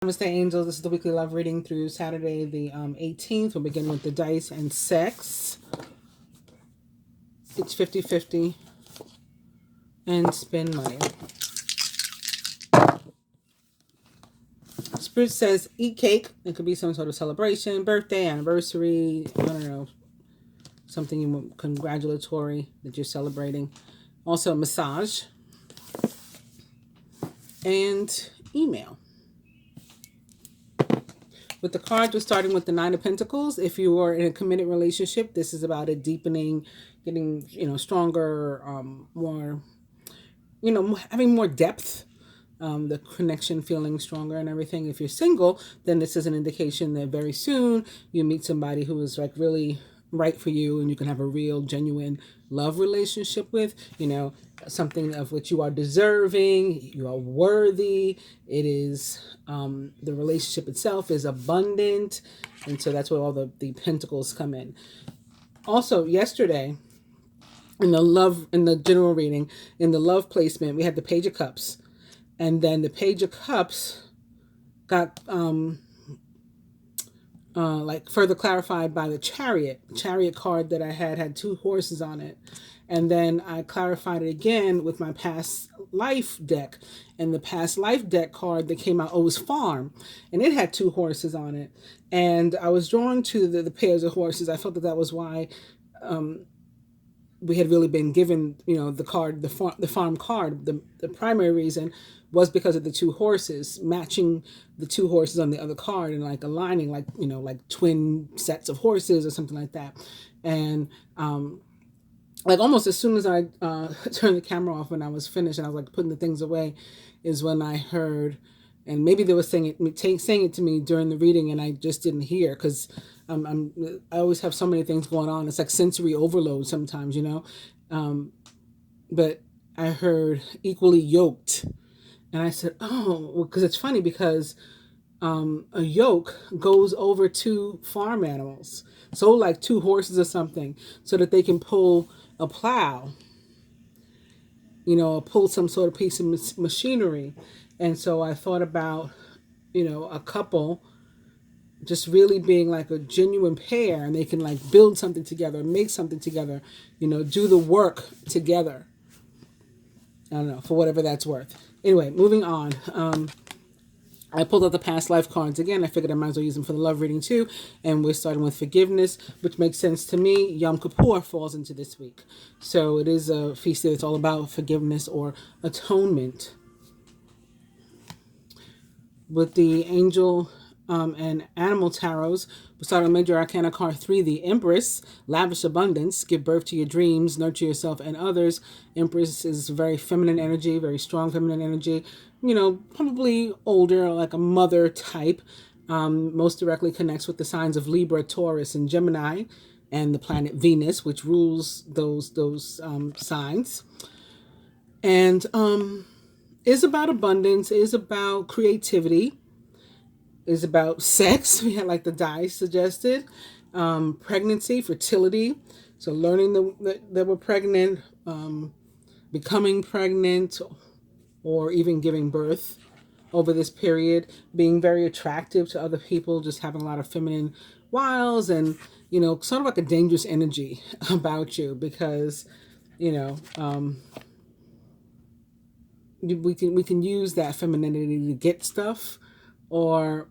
Namaste, angels. This is the weekly love reading through Saturday, the 18th. We'll begin with the dice and sex. It's 50-50. And spin money. Spirit says, eat cake. It could be some sort of celebration, birthday, anniversary. I don't know. Something congratulatory that you're celebrating. Also, massage. And email. With the cards, we're starting with the Nine of Pentacles. If you are in a committed relationship, this is about a deepening, getting, stronger, more, having more depth, the connection feeling stronger and everything. If you're single, then this is an indication that very soon you meet somebody who is like really right for you and you can have a real, genuine love relationship with, something of which you are deserving, you are worthy. It is, the relationship itself is abundant. And so that's where all the pentacles come in. Also, yesterday, in the general reading, in the love placement, we had the Page of Cups. And then the Page of Cups got, further clarified by the Chariot. The Chariot card that I had two horses on it. And then I clarified it again with my past life deck. And the past life deck card that came out, was Farm. And it had two horses on it. And I was drawn to the pairs of horses. I felt that was why we had really been given, the card, the farm card. The primary reason was because of the two horses, matching the two horses on the other card and like aligning, like twin sets of horses or something like that. And almost as soon as I turned the camera off when I was finished and I was like putting the things away, is when I heard, and maybe they were saying it to me during the reading and I just didn't hear, because I always have so many things going on. It's like sensory overload sometimes, but I heard equally yoked. And I said, because it's funny because a yoke goes over two farm animals. So like two horses or something, so that they can pull a plow, or pull some sort of piece of machinery. And so I thought about, a couple just really being like a genuine pair, and they can like build something together, make something together, do the work together. I don't know, for whatever that's worth. Anyway, moving on. I pulled out the past life cards again. I figured I might as well use them for the love reading too. And we're starting with forgiveness, which makes sense to me. Yom Kippur falls into this week. So it is a feast that's all about forgiveness or atonement. With the angel and animal tarots, we start on Major Arcana card 3, the Empress. Lavish abundance, give birth to your dreams, nurture yourself and others. Empress is very feminine energy, very strong feminine energy. Probably older, like a mother type. Most directly connects with the signs of Libra, Taurus, and Gemini, and the planet Venus, which rules those signs. And is about abundance, is about creativity, is about sex. We had like the dice suggested. Pregnancy, fertility. So learning that we're pregnant, becoming pregnant, or even giving birth over this period, being very attractive to other people, just having a lot of feminine wiles and, sort of like a dangerous energy about you, because, we can use that femininity to get stuff, or,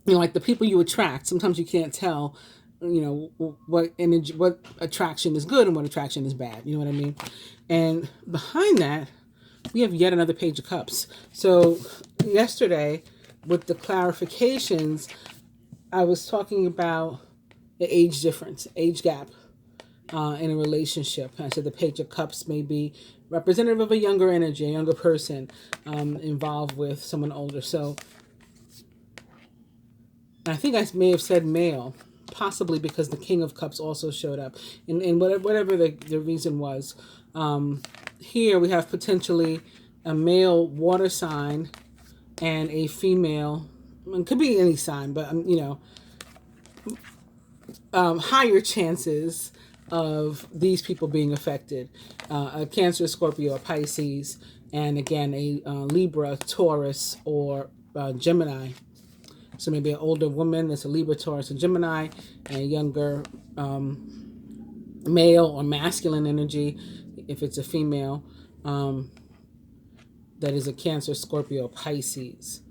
like the people you attract. Sometimes you can't tell, what energy, what attraction is good and what attraction is bad. You know what I mean? And behind that, we have yet another Page of Cups. So yesterday, with the clarifications, I was talking about the age difference, age gap in a relationship. I said the Page of Cups may be representative of a younger energy, a younger person involved with someone older. So I think I may have said male, possibly because the King of Cups also showed up. And whatever the reason was. Here we have potentially a male water sign and a female, it could be any sign, but, higher chances of these people being affected. A Cancer, Scorpio, a Pisces, and again, a Libra, Taurus, or Gemini. So maybe an older woman that's a Libra, Taurus, and Gemini, and a younger male or masculine energy, if it's a female, that is a Cancer, Scorpio, Pisces,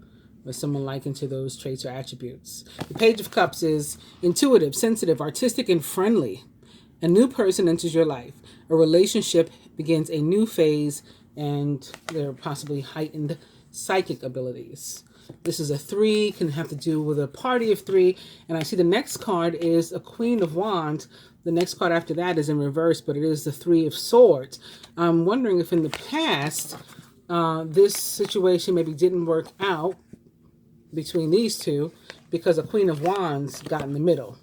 or someone likened to those traits or attributes. The Page of Cups is intuitive, sensitive, artistic, and friendly. A new person enters your life. A relationship begins a new phase, and there are possibly heightened psychic abilities. This is a 3, can have to do with a party of 3. And I see the next card is a Queen of Wands. The next card after that is in reverse, but it is the 3 of Swords. I'm wondering if in the past, this situation maybe didn't work out between these two because a Queen of Wands got in the middle,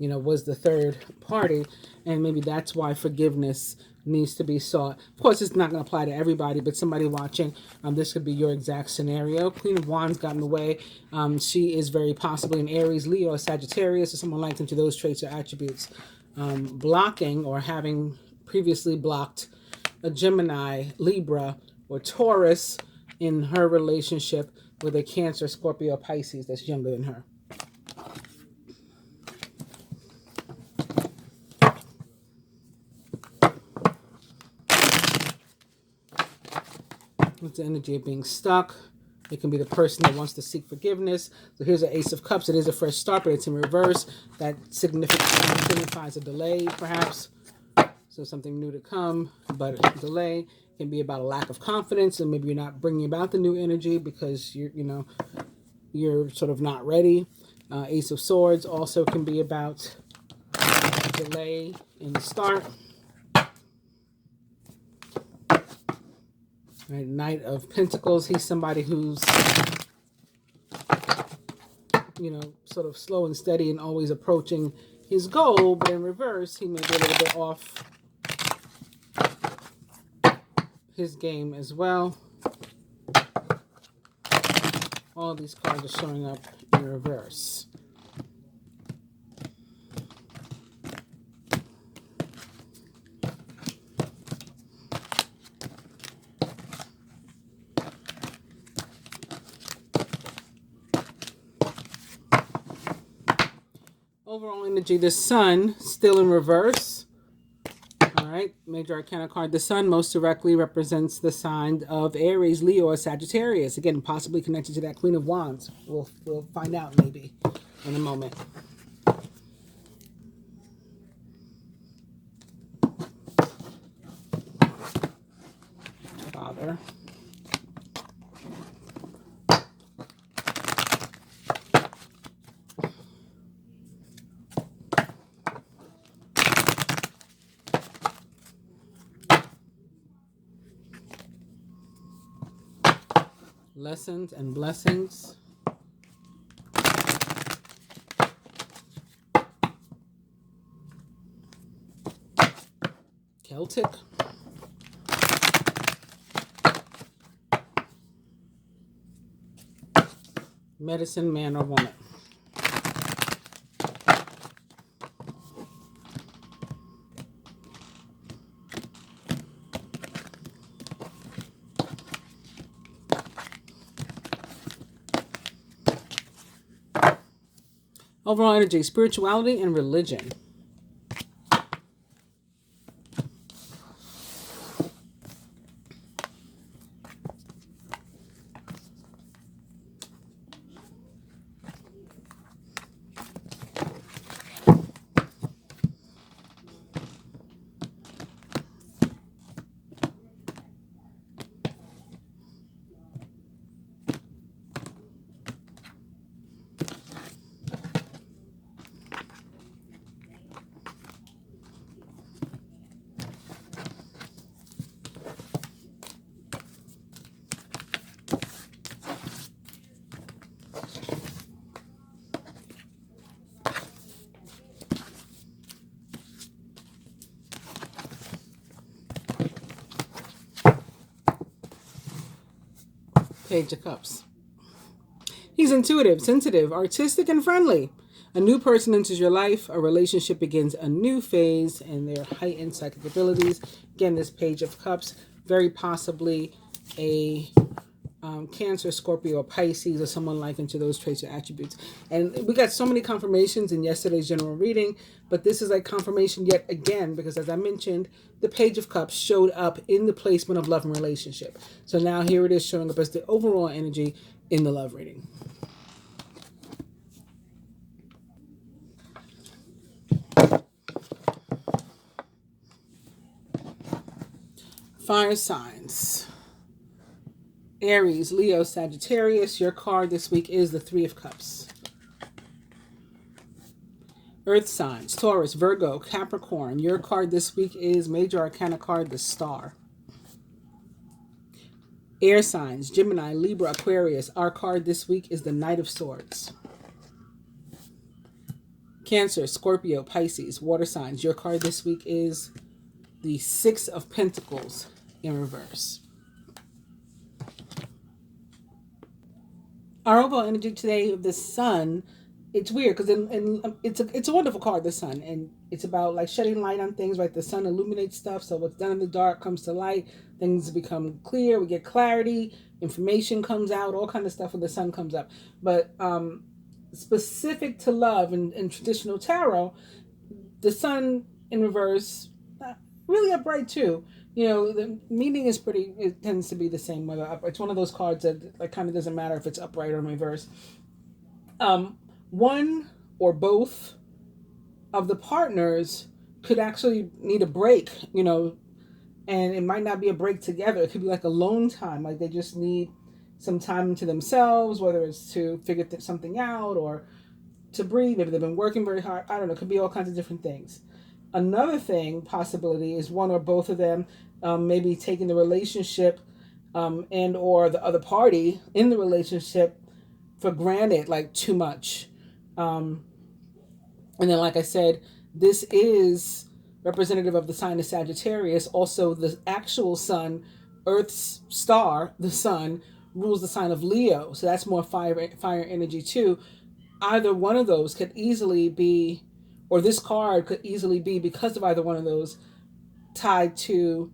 was the third party, and maybe that's why forgiveness needs to be sought. Of course, it's not going to apply to everybody, but somebody watching, this could be your exact scenario. Queen of Wands got in the way. She is very possibly an Aries, Leo, or Sagittarius, or someone like them to those traits or attributes. Blocking or having previously blocked a Gemini, Libra, or Taurus in her relationship with a Cancer, Scorpio, Pisces that's younger than her. What's the energy of being stuck? It can be the person that wants to seek forgiveness. So here's an Ace of Cups. It is a fresh start, but it's in reverse. That signifies a delay, perhaps. So something new to come, but a delay can be about a lack of confidence, and maybe you're not bringing about the new energy because you're sort of not ready. Ace of Swords also can be about delay in the start. Right, Knight of Pentacles, he's somebody who's, sort of slow and steady and always approaching his goal, but in reverse, he may be a little bit off his game as well. All of these cards are showing up in reverse. Overall energy, the Sun still in reverse. All right, major arcana card. The Sun most directly represents the sign of Aries, Leo, or Sagittarius. Again, possibly connected to that Queen of Wands. We'll find out maybe in a moment. Father. Lessons and blessings. Celtic. Medicine, man or woman. Overall energy, spirituality and religion. Page of Cups. He's intuitive, sensitive, artistic, and friendly. A new person enters your life. A relationship begins a new phase, and their heightened psychic abilities. Again, this Page of Cups, very possibly a Cancer, Scorpio, or Pisces, or someone like into those traits or attributes. And we got so many confirmations in yesterday's general reading, but this is like confirmation yet again, because as I mentioned, the Page of Cups showed up in the placement of love and relationship. So now here it is showing up as the overall energy in the love reading. Fire signs. Aries, Leo, Sagittarius. Your card this week is the Three of Cups. Earth signs. Taurus, Virgo, Capricorn. Your card this week is Major Arcana card, the Star. Air signs. Gemini, Libra, Aquarius. Our card this week is the Knight of Swords. Cancer, Scorpio, Pisces. Water signs. Your card this week is the Six of Pentacles in reverse. Our overall energy today of the Sun, it's weird because it's a wonderful card, the Sun, and it's about like shedding light on things, right? The Sun illuminates stuff, so what's done in the dark comes to light, things become clear, we get clarity, information comes out, all kind of stuff when the Sun comes up. But specific to love in traditional tarot, the Sun in reverse, really upright too. You know, the meaning is it tends to be the same whether upright. It's one of those cards that like kind of doesn't matter if it's upright or in reverse. One or both of the partners could actually need a break, you know, and it might not be a break together. It could be like alone time, like they just need some time to themselves, whether it's to figure something out or to breathe. Maybe they've been working very hard. I don't know. It could be all kinds of different things. Another possibility is one or both of them maybe taking the relationship and or the other party in the relationship for granted, like too much. And then, like I said, this is representative of the sign of Sagittarius. Also, the actual sun, Earth's star, the sun, rules the sign of Leo. So that's more fire energy too. Either one of those could easily be, or this card could easily be, because of either one of those, tied to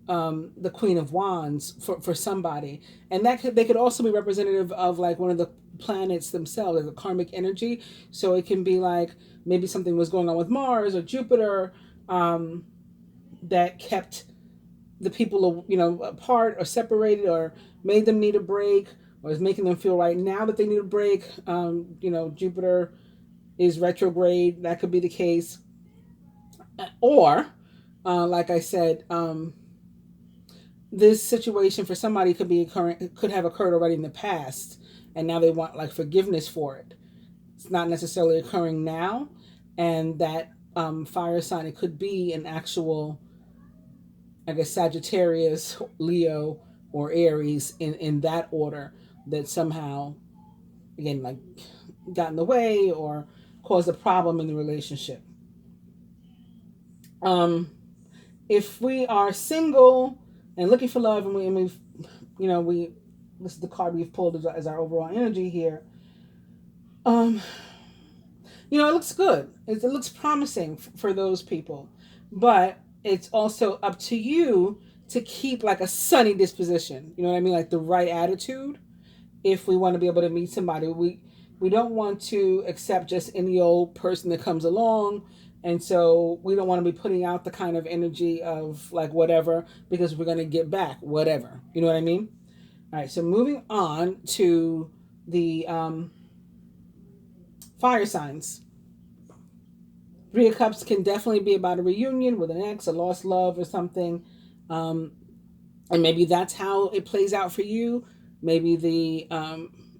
the Queen of Wands for somebody. And they could also be representative of like one of the planets themselves, like the karmic energy. So it can be like maybe something was going on with Mars or Jupiter that kept the people, you know, apart or separated or made them need a break, or is making them feel right now that they need a break. You know, Jupiter is retrograde. That could be the case. Or, like I said, this situation for somebody could have occurred already in the past, and now they want like forgiveness for it. It's not necessarily occurring now, and that fire sign, it could be an actual, I guess, Sagittarius, Leo, or Aries in that order that somehow, again, like got in the way or caused a problem in the relationship. If we are single and looking for love, and we've, you know, this is the card we've pulled as our overall energy here. You know, it looks good. It looks promising for those people, but it's also up to you to keep like a sunny disposition. You know what I mean? Like the right attitude. If we want to be able to meet somebody, we don't want to accept just any old person that comes along. And so we don't want to be putting out the kind of energy of like whatever, because we're going to get back whatever. You know what I mean? All right. So moving on to the fire signs. Three of Cups can definitely be about a reunion with an ex, a lost love or something. And maybe that's how it plays out for you. Maybe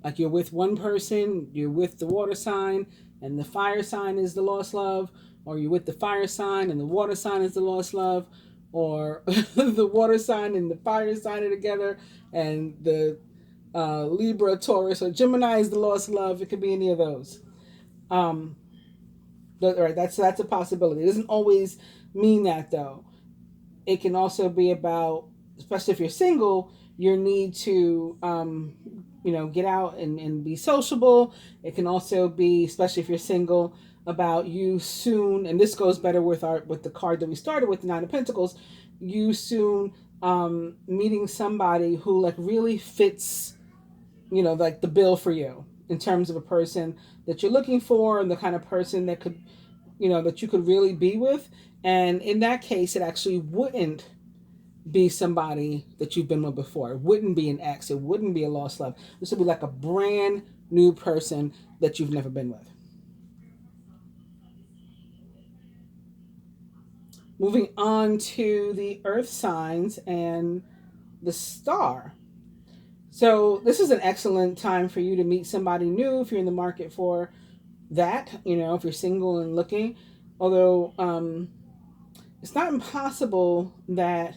like you're with one person, you're with the water sign, and the fire sign is the lost love. Or you're with the fire sign and the water sign is the lost love, or the water sign and the fire sign are together, and the Libra, Taurus, or Gemini is the lost love. It could be any of those. Right, that's a possibility. It doesn't always mean that though. It can also be about, especially if you're single, your need to get out and be sociable. It can also be, especially if you're single, about you soon, and this goes better with the card that we started with, the Nine of Pentacles, you soon meeting somebody who like really fits like the bill for you in terms of a person that you're looking for and the kind of person that could, that you could really be with. And in that case, it actually wouldn't be somebody that you've been with before. It wouldn't be an ex. It wouldn't be a lost love. This would be like a brand new person that you've never been with. Moving on to the earth signs and the star. So this is an excellent time for you to meet somebody new if you're in the market for that, if you're single and looking. Although it's not impossible that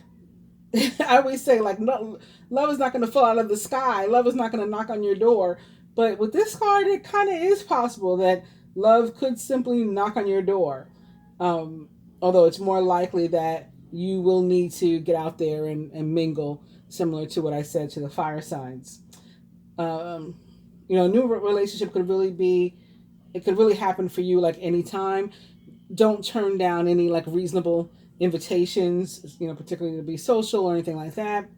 I always say, like, no, love is not going to fall out of the sky. Love is not going to knock on your door. But with this card, it kind of is possible that love could simply knock on your door. Although it's more likely that you will need to get out there and mingle, similar to what I said to the fire signs. A new relationship could really happen for you like anytime. Don't turn down any like reasonable invitations, particularly to be social or anything like that.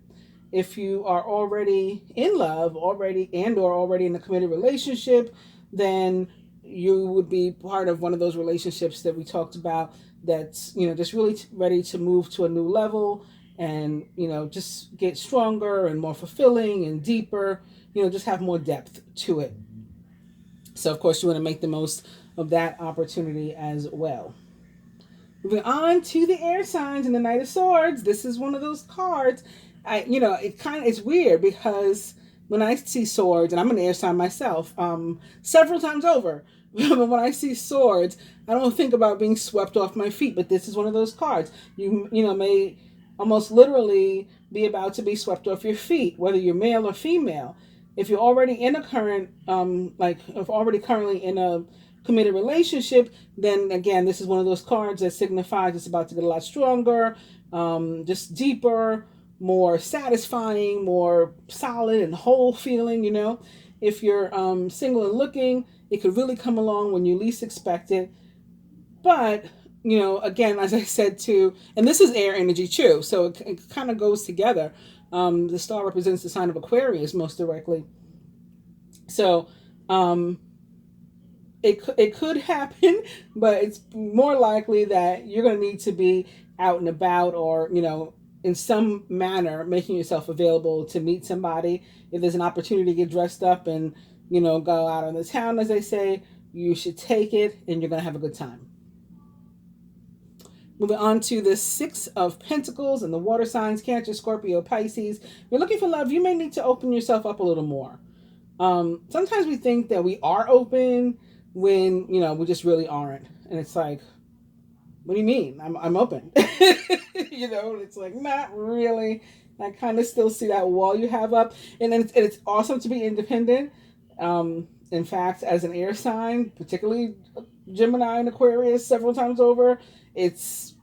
If you are already in love, already in a committed relationship, then you would be part of one of those relationships that we talked about that's, just really ready to move to a new level and, just get stronger and more fulfilling and deeper, just have more depth to it. So, of course, you want to make the most of that opportunity as well. Moving on to the air signs and the Knight of Swords. This is one of those cards. It's weird because when I see swords, and I'm an air sign myself, several times over, but when I see swords, I don't think about being swept off my feet. But this is one of those cards. You may almost literally be about to be swept off your feet, whether you're male or female. If you're already in a current, if already currently in a committed relationship, then again, this is one of those cards that signifies it's about to get a lot stronger, just deeper, more satisfying, more solid and whole feeling. If you're single and looking, it could really come along when you least expect it. But again, as I said too, and this is air energy too, so it kind of goes together. The star represents the sign of Aquarius most directly. So it could happen, but it's more likely that you're going to need to be out and about, or in some manner making yourself available to meet somebody. If there's an opportunity to get dressed up and go out on the town, as they say, you should take it, and you're going to have a good time. Moving on to the Six of Pentacles and the water signs, Cancer, Scorpio, Pisces. If you're looking for love, you may need to open yourself up a little more. Sometimes we think that we are open when, we just really aren't. And it's like, what do you mean? I'm open. It's like, not really. I kind of still see that wall you have up. And then it's awesome to be independent. In fact, as an air sign, particularly Gemini and Aquarius several times over, it's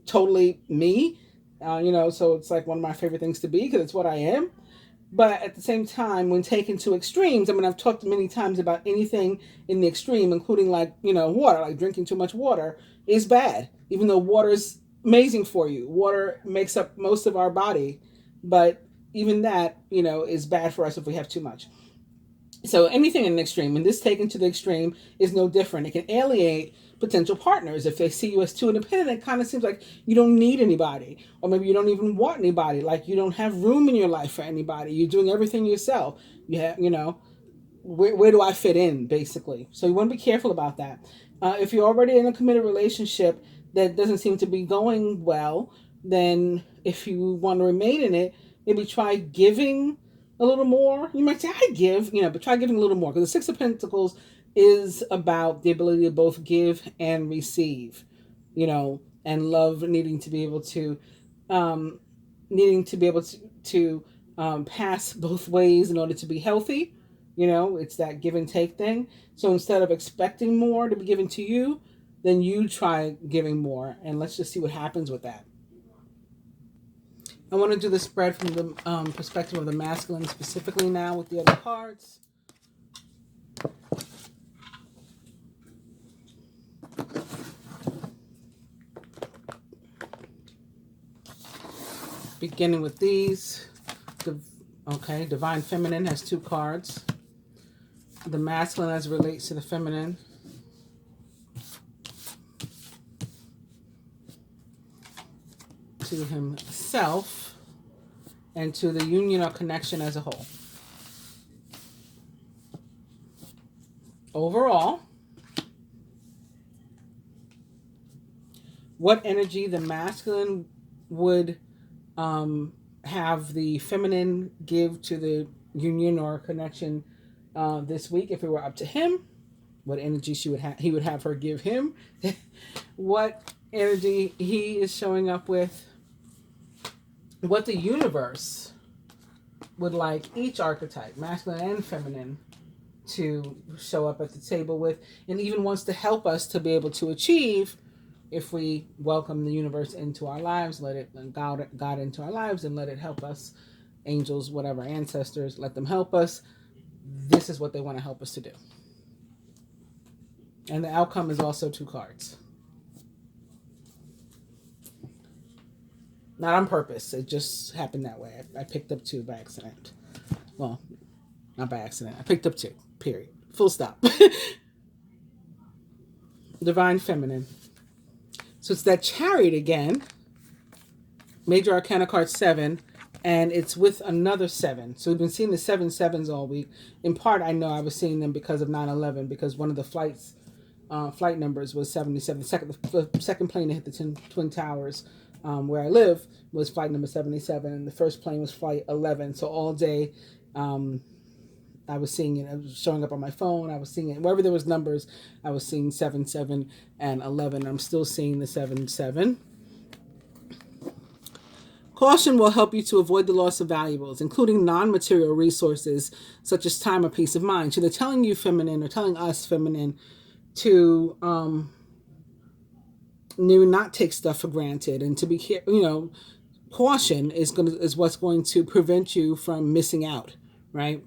totally me. So it's like one of my favorite things to be because it's what I am. But at the same time, when taken to extremes, I've talked many times about anything in the extreme, including like, water, like drinking too much water is bad, even though water is amazing for you. Water makes up most of our body, but even that, is bad for us if we have too much. So anything in the extreme, and this taken to the extreme is no different. It can alienate potential partners. If they see you as too independent, it kind of seems like you don't need anybody, or maybe you don't even want anybody. Like you don't have room in your life for anybody. You're doing everything yourself. You have, where do I fit in, basically? So you want to be careful about that. If you're already in a committed relationship that doesn't seem to be going well, then if you want to remain in it, maybe try giving a little more. You might say, I give, but try giving a little more, because the Six of Pentacles is about the ability to both give and receive, and love needing to be able to pass both ways in order to be healthy. It's that give and take thing. So instead of expecting more to be given to you, then you try giving more, and let's just see what happens with that. I want to do the spread from the perspective of the masculine specifically now with the other cards. Beginning with these, Okay, Divine Feminine has 2 cards. The masculine as it relates to the feminine. To himself. And to the union or connection as a whole. Overall, what energy the masculine would have the feminine give to the union or connection this week if it were up to him? What energy he would have her give him? What energy he is showing up with? What the universe would like each archetype, masculine and feminine, to show up at the table with, and even wants to help us to be able to achieve if we welcome the universe into our lives, let it, God into our lives, and let it help us, angels, whatever, ancestors, let them help us. This is what they want to help us to do. And the outcome is also 2 cards. Not on purpose. It just happened that way. I picked up 2 by accident. Well, not by accident. I picked up 2. Period. Full stop. Divine Feminine. So it's that Chariot again. Major Arcana card 7. And it's with another 7. So we've been seeing the 7 sevens all week. In part, I know I was seeing them because of 9/11. Because one of the flight numbers was 77. The second plane to hit the Twin Towers where I live was flight number 77. And the first plane was flight 11. So all day... I was seeing it. It was showing up on my phone. I was seeing it. Wherever there was numbers, I was seeing 7, 7, and 11. I'm still seeing the 7, 7. Caution will help you to avoid the loss of valuables, including non-material resources, such as time or peace of mind. So they're telling you, feminine, or telling us, feminine, to not take stuff for granted and to be careful. Caution is what's going to prevent you from missing out, right?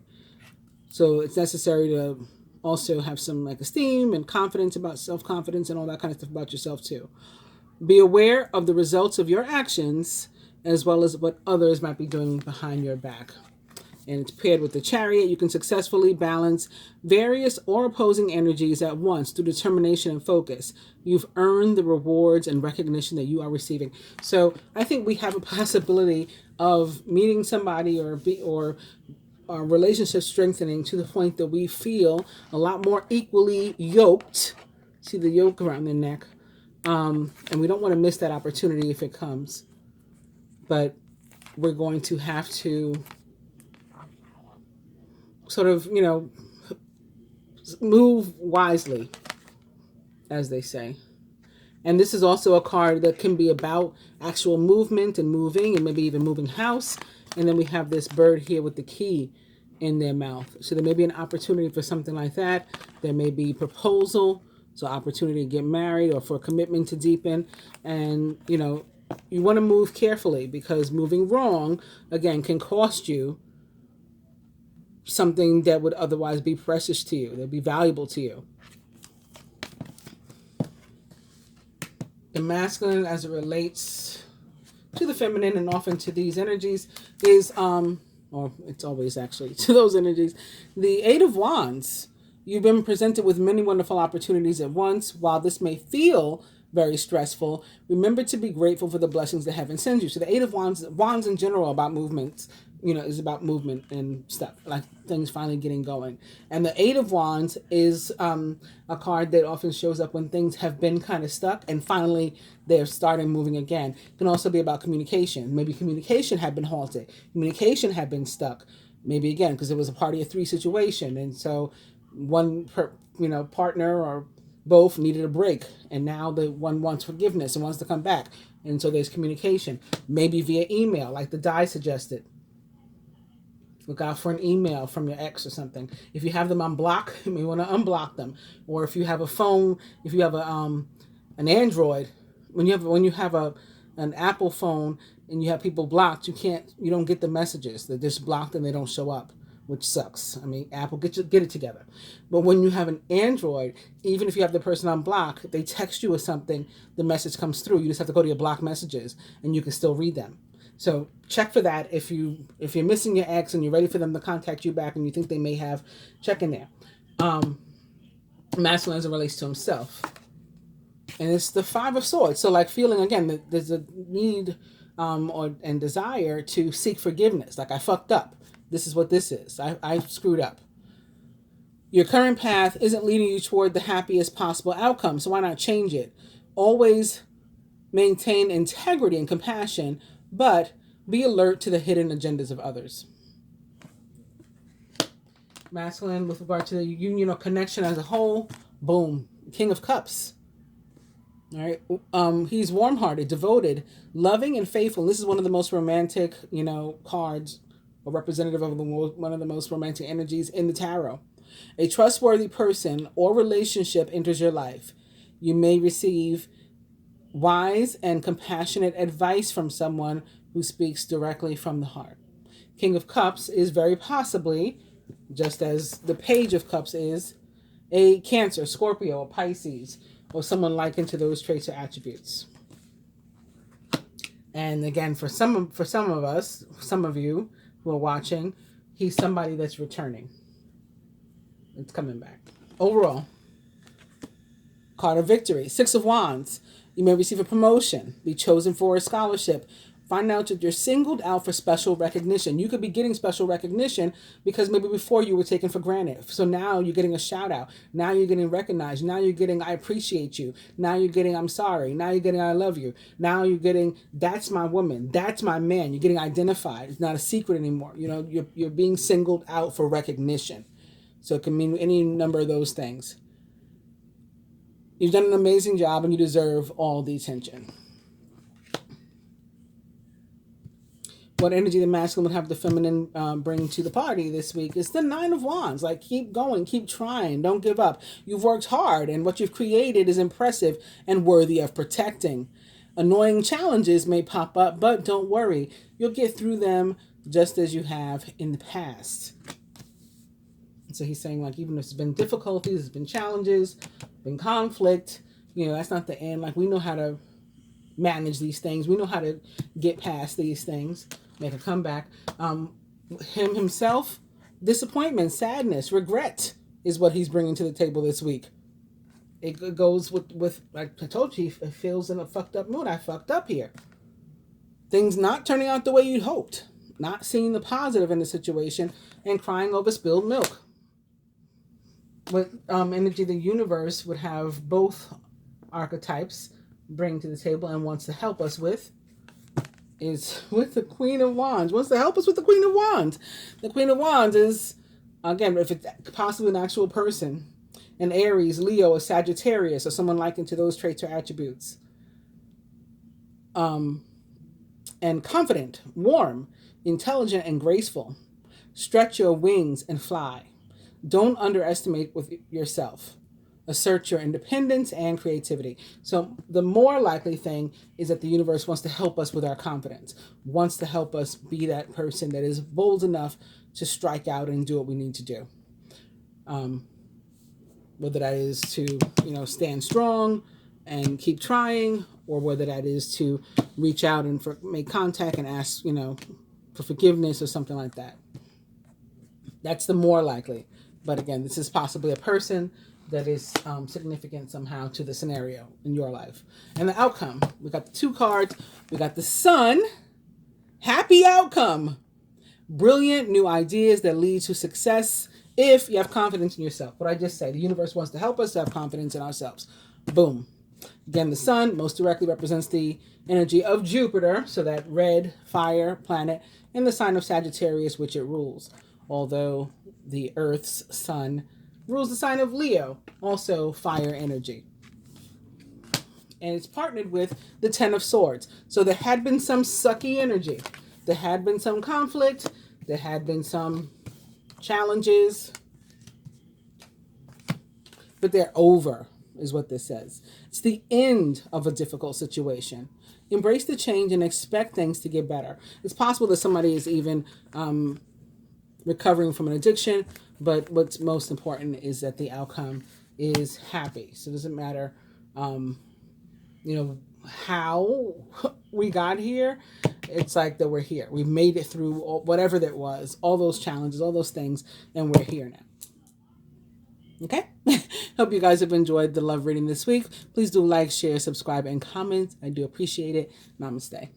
So it's necessary to also have some esteem and confidence, about self-confidence and all that kind of stuff about yourself too. Be aware of the results of your actions as well as what others might be doing behind your back. And it's paired with the Chariot. You can successfully balance various or opposing energies at once through determination and focus. You've earned the rewards and recognition that you are receiving. So I think we have a possibility of meeting somebody or our relationship strengthening to the point that we feel a lot more equally yoked. See the yoke around their neck. And we don't want to miss that opportunity if it comes. But we're going to have to sort of, move wisely, as they say. And this is also a card that can be about actual movement and moving and maybe even moving house. And then we have this bird here with the key in their mouth. So there may be an opportunity for something like that. There may be proposal, so opportunity to get married or for a commitment to deepen. And, you want to move carefully because moving wrong, again, can cost you something that would otherwise be precious to you, that would be valuable to you. The masculine as it relates to the feminine and often to these energies is, or it's always actually to those energies, the 8 of Wands. You've been presented with many wonderful opportunities at once. While this may feel very stressful, remember to be grateful for the blessings that heaven sends you. So the 8 of Wands in general about movements, is about movement and stuff, like things finally getting going. And the 8 of Wands is a card that often shows up when things have been kind of stuck and finally they're starting moving again. It can also be about communication. Maybe communication had been halted. Communication had been stuck. Maybe again, because it was a party of 3 situation. And so one partner or both needed a break, and now the one wants forgiveness and wants to come back, and so there's communication, maybe via email, like the die suggested. Look out for an email from your ex or something. If you have them on block, you may want to unblock them. Or if you have a phone, if you have an Android, when you have an Apple phone and you have people blocked, you don't get the messages. They're just blocked and they don't show up, which sucks. I mean, Apple, get it together. But when you have an Android, even if you have the person on block, they text you or something, the message comes through. You just have to go to your block messages and you can still read them. So check for that. If you're missing your ex and you're ready for them to contact you back and you think they may have, check in there. Masculine as it relates to himself. And it's the Five of Swords. So like feeling again that there's a need and desire to seek forgiveness. Like I fucked up. This is what this is. I screwed up. Your current path isn't leading you toward the happiest possible outcome. So why not change it? Always maintain integrity and compassion, but be alert to the hidden agendas of others. Masculine with regard to the union or connection as a whole, boom, King of Cups. All right, he's warm-hearted, devoted, loving, and faithful. This is one of the most romantic, cards, or representative of one of the most romantic energies in the tarot. A trustworthy person or relationship enters your life. You may receive wise and compassionate advice from someone who speaks directly from the heart. King of Cups is very possibly, just as the Page of Cups is, a Cancer, Scorpio, or Pisces, or someone likened to those traits or attributes. And again, for some of us, some of you who are watching, he's somebody that's returning. It's coming back. Overall, card of victory, Six of Wands. You may receive a promotion, be chosen for a scholarship. Find out that you're singled out for special recognition. You could be getting special recognition because maybe before you were taken for granted. So now you're getting a shout out. Now you're getting recognized. Now you're getting, I appreciate you. Now you're getting, I'm sorry. Now you're getting, I love you. Now you're getting, that's my woman. That's my man. You're getting identified. It's not a secret anymore. You're being singled out for recognition. So it can mean any number of those things. You've done an amazing job and you deserve all the attention. What energy the masculine would have the feminine bring to the party this week is the Nine of Wands. Like, keep going, keep trying, don't give up. You've worked hard and what you've created is impressive and worthy of protecting. Annoying challenges may pop up, but don't worry. You'll get through them just as you have in the past. So he's saying, like, even if there's been difficulties, there's been challenges, been conflict, that's not the end. Like, we know how to manage these things. We know how to get past these things, make a comeback. Him himself, disappointment, sadness, regret is what he's bringing to the table this week. It goes with like I told you, he feels in a fucked up mood. I fucked up here. Things not turning out the way you'd hoped. Not seeing the positive in the situation and crying over spilled milk. With energy, the universe would have both archetypes bring to the table and wants to help us with is with the Queen of Wands. Wants to help us with the Queen of Wands. The Queen of Wands is, again, if it's possibly an actual person, an Aries, Leo, a Sagittarius, or someone likened to those traits or attributes. And confident, warm, intelligent, and graceful. Stretch your wings and fly. Don't underestimate with yourself. Assert your independence and creativity. So the more likely thing is that the universe wants to help us with our confidence, wants to help us be that person that is bold enough to strike out and do what we need to do. Whether that is to, stand strong and keep trying, or whether that is to reach out and make contact and ask, for forgiveness or something like that. That's the more likely. But again, this is possibly a person that is significant somehow to the scenario in your life. And the outcome, we got the two cards. We got the Sun, happy outcome. Brilliant new ideas that lead to success if you have confidence in yourself. What I just said, the universe wants to help us to have confidence in ourselves. Boom. Again, the Sun most directly represents the energy of Jupiter, so that red fire planet, in the sign of Sagittarius, which it rules. Although the Earth's Sun rules the sign of Leo, also fire energy. And it's partnered with the Ten of Swords. So there had been some sucky energy. There had been some conflict. There had been some challenges. But they're over, is what this says. It's the end of a difficult situation. Embrace the change and expect things to get better. It's possible that somebody is even recovering from an addiction, but what's most important is that the outcome is happy. So it doesn't matter, how we got here. It's like that we're here. We've made it through whatever that was, all those challenges, all those things, and we're here now. Okay? Hope you guys have enjoyed the love reading this week. Please do like, share, subscribe, and comment. I do appreciate it. Namaste.